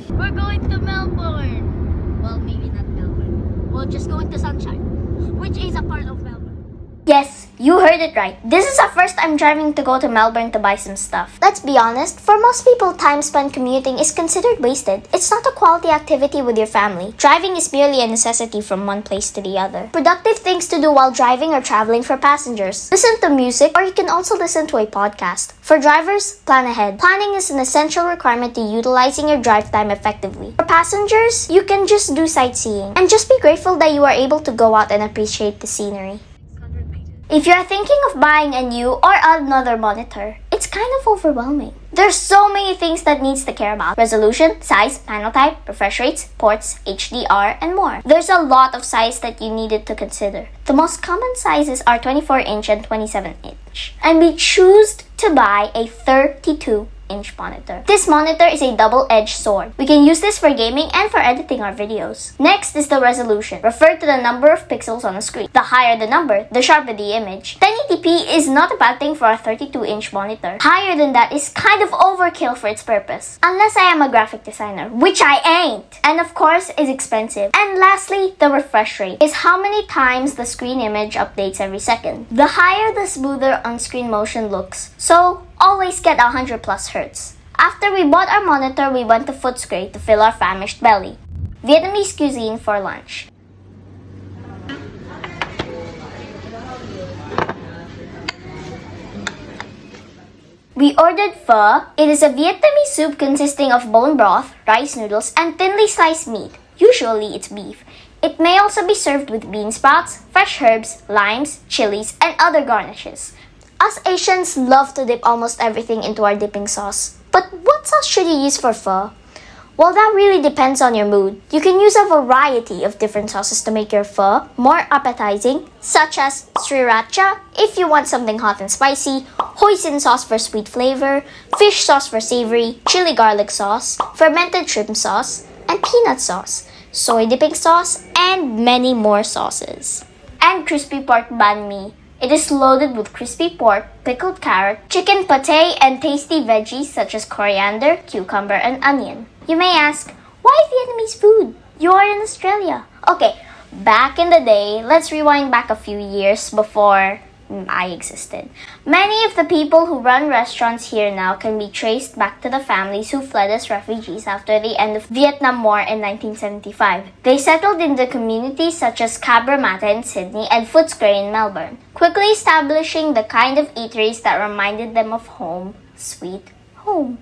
We're going to Melbourne. Well, maybe not Melbourne. We're just going to Sunshine, which is a part of Melbourne. Yes, you heard it right. This is our first time driving to go to Melbourne to buy some stuff. Let's be honest, for most people, time spent commuting is considered wasted. It's not a quality activity with your family. Driving is merely a necessity from one place to the other. Productive things to do while driving or traveling for passengers. Listen to music, or you can also listen to a podcast. For drivers, plan ahead. Planning is an essential requirement to utilizing your drive time effectively. For passengers, you can just do sightseeing. And just be grateful that you are able to go out and appreciate the scenery. If you're thinking of buying a new or another monitor, it's kind of overwhelming. There's so many things that needs to care about. Resolution, size, panel type, refresh rates, ports, HDR, and more. There's a lot of size that you needed to consider. The most common sizes are 24-inch and 27-inch. And we choose to buy a 32-inch monitor. This monitor is a double-edged sword. We can use this for gaming and for editing our videos. Next is the resolution. Refer to the number of pixels on the screen. The higher the number, the sharper the image. 1080p is not a bad thing for a 32-inch monitor. Higher than that is kind of overkill for its purpose. Unless I am a graphic designer, which I ain't. And of course, is expensive. And lastly, the refresh rate is how many times the screen image updates every second. The higher, the smoother on-screen motion looks. So, always get 100 plus hertz. After we bought our monitor, we went to Footscray to fill our famished belly. Vietnamese cuisine for lunch. We ordered pho. It is a Vietnamese soup consisting of bone broth, rice noodles, and thinly sliced meat. Usually it's beef. It may also be served with bean sprouts, fresh herbs, limes, chilies, and other garnishes. Us Asians love to dip almost everything into our dipping sauce. But what sauce should you use for pho? Well, that really depends on your mood. You can use a variety of different sauces to make your pho more appetizing, such as sriracha if you want something hot and spicy, hoisin sauce for sweet flavor, fish sauce for savory, chili garlic sauce, fermented shrimp sauce, and peanut sauce, soy dipping sauce, and many more sauces. And crispy pork banh mi. It is loaded with crispy pork, pickled carrot, chicken pate, and tasty veggies such as coriander, cucumber, and onion. You may ask, why Vietnamese food? You are in Australia. Okay, back in the day, let's rewind back a few years before I existed. Many of the people who run restaurants here now can be traced back to the families who fled as refugees after the end of the Vietnam War in 1975. They settled in the communities such as COOKreapEAT in Sydney and Footscray in Melbourne, quickly establishing the kind of eateries that reminded them of home, sweet home.